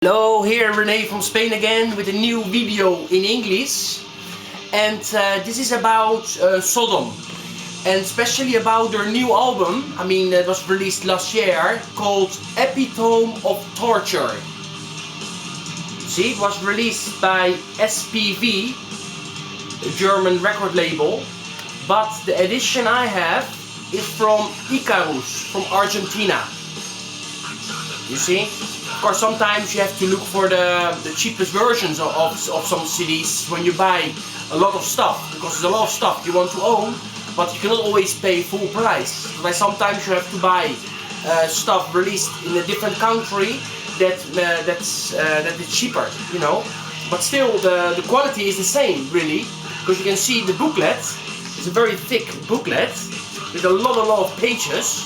Hello, here Rene from Spain again with a new video in English. And this is about Sodom, and especially about their new album. That was released last year, called Epitome of Torture. See, it was released by SPV, a German record label, but the edition I have is from Icarus, from Argentina. You see? Of course, sometimes you have to look for the cheapest versions of some CDs when you buy a lot of stuff, because there's a lot of stuff you want to own, but you cannot always pay full price. Like sometimes you have to buy stuff released in a different country that is cheaper, you know. But still, the quality is the same, really, because you can see the booklet. It's a very thick booklet with a lot of pages.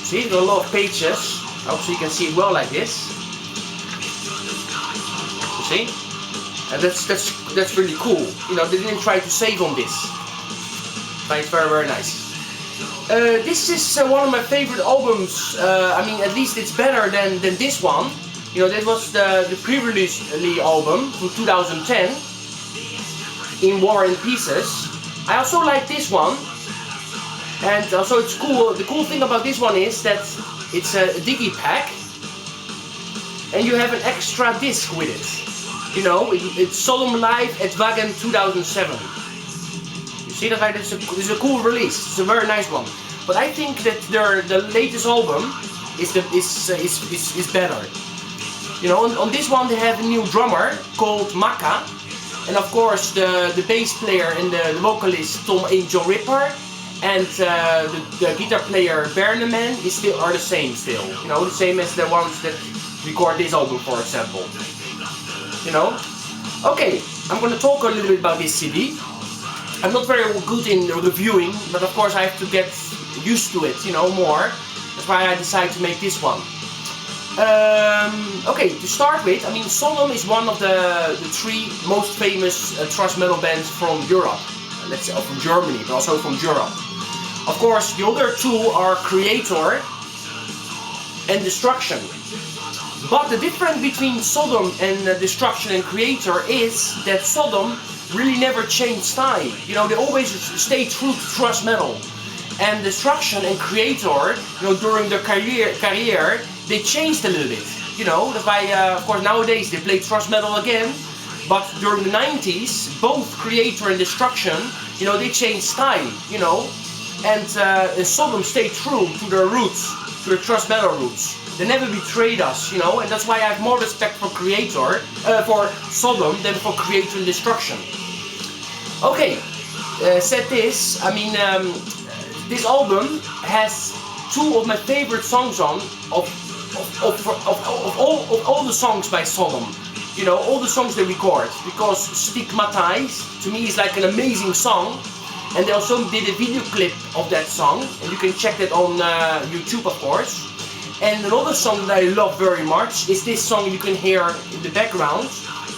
See, there are a lot of pages. So you can see it well like this. You see? And that's really cool. You know, they didn't try to save on this. But it's very nice. This is one of my favorite albums. At least it's better than this one. You know, that was the pre-release album from 2010, In War and Pieces. I also like this one. And also it's cool. The cool thing about this one is that it's a digipack, and you have an extra disc with it. You know, it's Sodom Live at Wagen 2007. You see that? This is a cool release. It's a very nice one. But I think that the latest album is better. You know, on this one they have a new drummer called Maka, and of course the bass player and the vocalist Tom Angel Ripper. And the guitar player Berneman are the same still. You know, the same as the ones that record this album, for example. You know? Okay, I'm gonna talk a little bit about this CD. I'm not very good in reviewing, but of course I have to get used to it, you know, more. That's why I decided to make this one. Okay, to start with, Sodom is one of the three most famous thrash metal bands from Europe. Let's say from Germany, but also from Europe. Of course, the other two are Creator and Destruction. But the difference between Sodom and Destruction and Creator is that Sodom really never changed style. You know, they always stay true to thrash metal. And Destruction and Creator, you know, during their career, they changed a little bit. You know, that's why, of course, nowadays they play thrash metal again. But during the 90s, both Creator and Destruction, you know, they changed style, you know. And Sodom stayed true to their roots, to their thrash metal roots. They never betrayed us, you know, and that's why I have more respect for for Sodom than for Creator and Destruction. Okay, said this, this album has two of my favorite songs on, of all the songs by Sodom. You know, all the songs they record, because Stigmatize to me is like an amazing song, and they also did a video clip of that song, and you can check that on YouTube, of course. And another song that I love very much is this song you can hear in the background,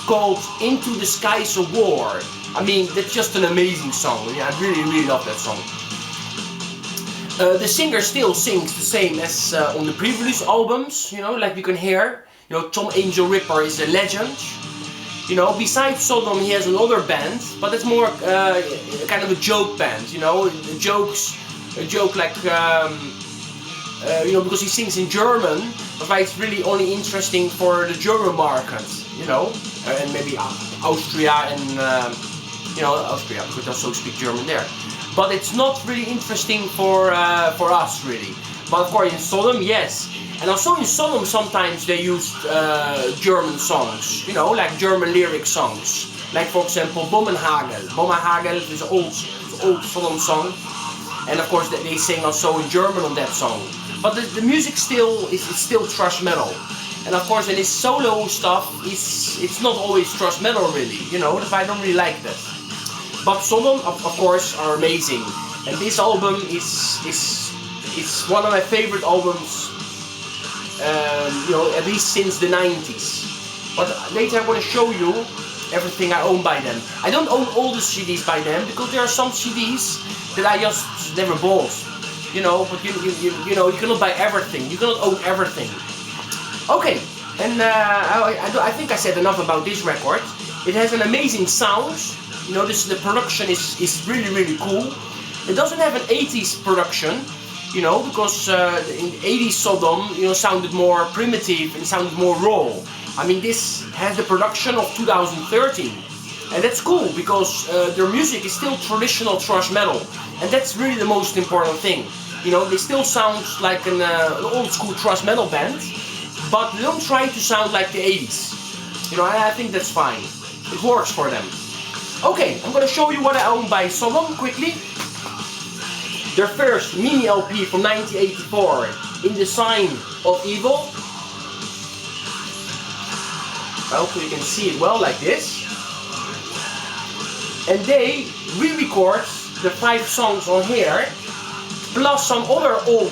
called Into the Skies of War. That's just an amazing song. Yeah, I really love that song. The singer still sings the same as on the previous albums, you know, like you can hear. You know, Tom Angel Ripper is a legend. You know, besides Sodom he has another band, but it's more kind of a joke band, you know, a joke like, you know, because he sings in German, that's why it's really only interesting for the German market, you know, and maybe Austria and, you know, Austria, because they also speak German there. But it's not really interesting for us, really. But of course in Sodom, yes. And also in Sodom sometimes they used German songs, you know, like German lyric songs. Like for example Bommenhagel. Bommenhagel is an old Sodom song. And of course they sing also in German on that song. But the music still is still thrash metal. And of course in his solo stuff it's not always thrash metal really, you know, that's why I don't really like that. But Sodom of course are amazing. And this album is one of my favorite albums. You know, at least since the 90s. But later I'm going to show you everything I own by them. I don't own all the CDs by them, because there are some CDs that I just never bought. You know, but you know, you cannot buy everything. You cannot own everything. Okay, And I think I said enough about this record. It has an amazing sound. You know, the production is really, really cool. It doesn't have an 80s production, you know, because in the 80s SODOM, you know, sounded more primitive and sounded more raw. I mean, this has the production of 2013. And that's cool, because their music is still traditional thrash metal. And that's really the most important thing. You know, they still sound like an old school thrash metal band, but they don't try to sound like the 80s. You know, I think that's fine. It works for them. Okay, I'm gonna show you what I own by SODOM quickly. Their first mini LP from 1984, In the Sign of Evil. I hope you can see it well like this. And they re-record the 5 songs on here, plus some other old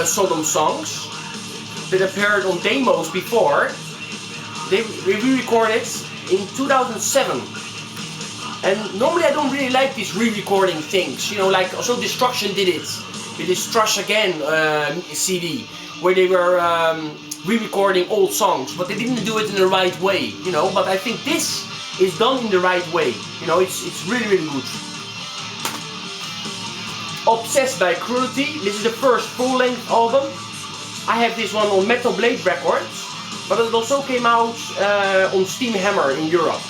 SODOM songs that appeared on demos before. They re-recorded in 2007. And normally I don't really like these re-recording things, you know, like also Destruction did it with this Trash Again CD, where they were re-recording old songs, but they didn't do it in the right way, you know, but I think this is done in the right way, you know, it's really, really good. Obsessed by Cruelty, this is the first full-length album. I have this one on Metal Blade Records, but it also came out on Steam Hammer in Europe.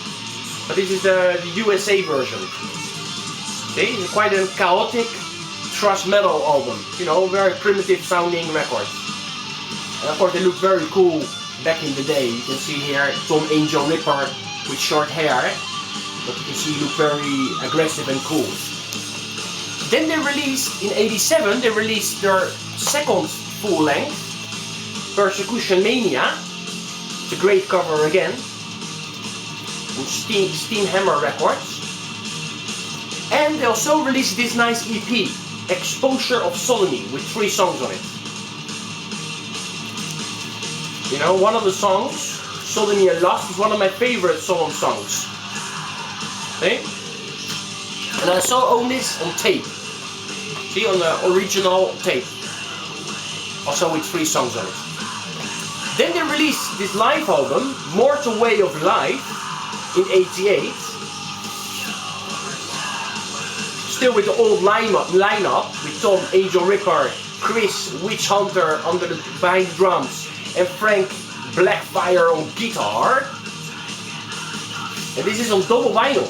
But this is the USA version. See, it's quite a chaotic thrash metal album. You know, very primitive sounding record. And of course they look very cool back in the day. You can see here Tom Angel Ripper with short hair. But you can see he looked very aggressive and cool. Then they released, in '87, they released their second full length, Persecution Mania. It's a great cover again. Steam Hammer Records. And they also released this nice EP, Exposure of Sodomy, with 3 songs on it. You know, one of the songs, Sodomy and Lust, is one of my favorite SODOM songs. Okay? And I also own this on tape. See, on the original tape. Also with 3 songs on it. Then they released this live album, Mortal Way of Life, in '88, still with the old lineup with Tom Angel Ripper, Chris Witch Hunter behind the drums, and Frank Blackfire on guitar. And this is on double vinyl,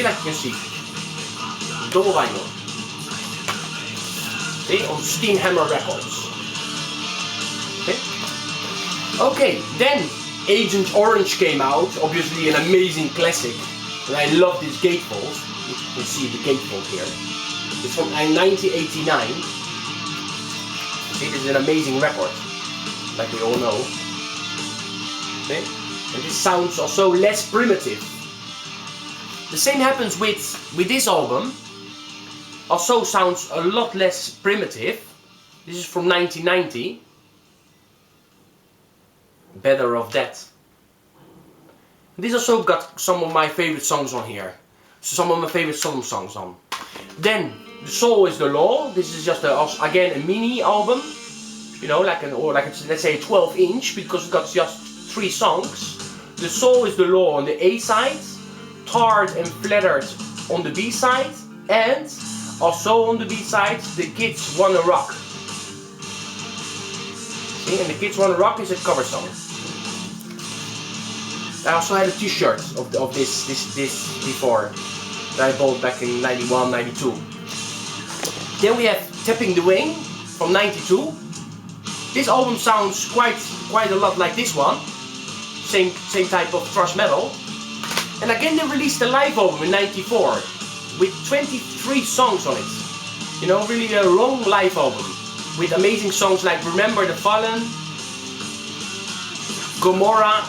like you can see, double vinyl. See, on Steam Hammer Records. Okay, then Agent Orange came out, obviously an amazing classic, and I love this gatefold. You can see the gatefold here. It's from 1989. See, this is an amazing record, like we all know. Okay? And this sounds also less primitive. The same happens with this album. Also sounds a lot less primitive. This is from 1990. Better of that. This also got some of my favorite songs on here. Some of my favorite SODOM songs on. Then The Soul is the Law. This is just again a mini album. You know, let's say a 12-inch, because it got just 3 songs. The Soul is the Law on the A side, Tarred and Flattered on the B side, and also on the B side, The Kids Wanna Rock. See, and The Kids Wanna Rock is a cover song. I also had a t-shirt of this before, that I bought back in 91, 92. Then we have Tapping the Wing from 92. This album sounds quite a lot like this one. Same type of thrash metal. And again they released a live album in 94 with 23 songs on it. You know, really a long live album with amazing songs like Remember the Fallen, Gomorrah,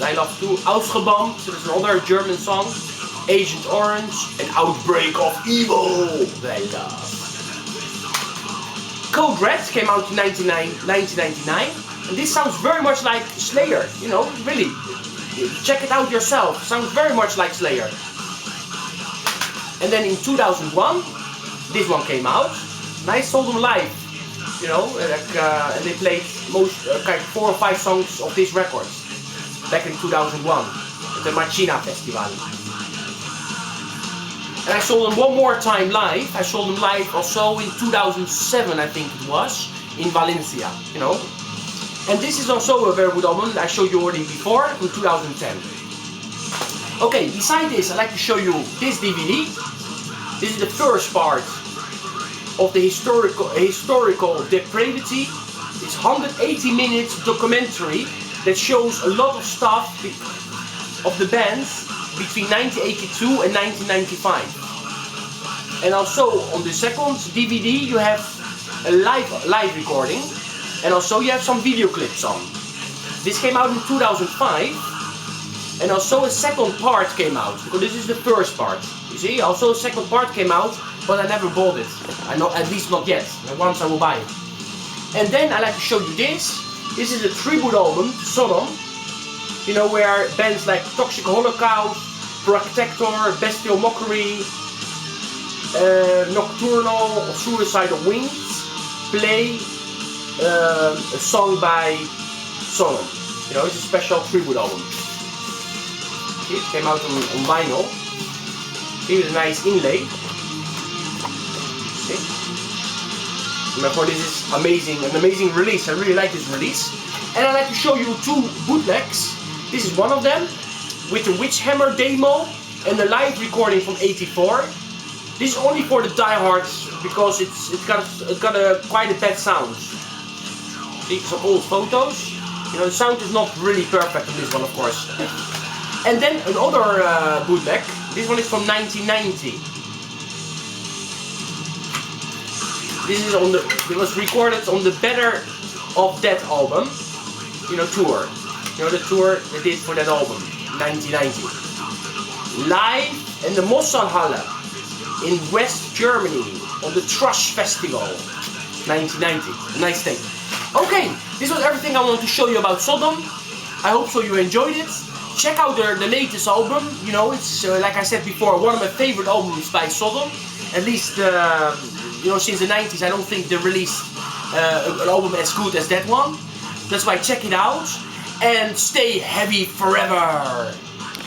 I love too, Ausgebombt, so there's another German song, Agent Orange, and Outbreak of Evil, that I love. Code Red came out in 1999, and this sounds very much like Slayer, you know, really. Check it out yourself, sounds very much like Slayer. And then in 2001, this one came out, nice SODOM live, you know, and they played most, 4 or 5 songs of this record. back in 2001 at the Mania festival. And I saw them one more time live. I saw them live also in 2007, I think it was, in Valencia, you know. And this is also a very good album that I showed you already before, in 2010. Okay, beside this, I'd like to show you this DVD. This is the first part of the historical depravity. It's 180 minutes documentary that shows a lot of stuff of the bands between 1982 and 1995. And also on the second DVD you have a live recording, and also you have some video clips on. This came out in 2005, and also a second part came out, because this is the first part. You see, also a second part came out, but I never bought it. I know, at least not yet. Once I will buy it. And then I like to show you this. This is a tribute album to SODOM. You know, where bands like Toxic Holocaust, Protector, Bestial Mockery, Nocturnal or Suicidal Wings play a song by SODOM. You know, it's a special tribute album. See, it came out on vinyl. See, with a nice inlay. See? And therefore this is an amazing release. I really like this release. And I'd like to show you two bootlegs. This is one of them, with the Witch Hammer demo and the live recording from '84. This is only for the diehards because it's got quite a bad sound. See, some old photos. You know, the sound is not really perfect on this one, of course. And then another bootleg. This one is from 1990. This is it was recorded on the Better of That album, you know, tour. You know, the tour they did for that album, 1990. Live in the Mosselhalle in West Germany on the Thrush Festival, 1990. Nice thing. Okay, this was everything I wanted to show you about SODOM. I hope so you enjoyed it. Check out the latest album. You know, it's like I said before, one of my favorite albums by SODOM. At least, you know, since the 90s, I don't think they released an album as good as that one. That's why check it out and stay heavy forever.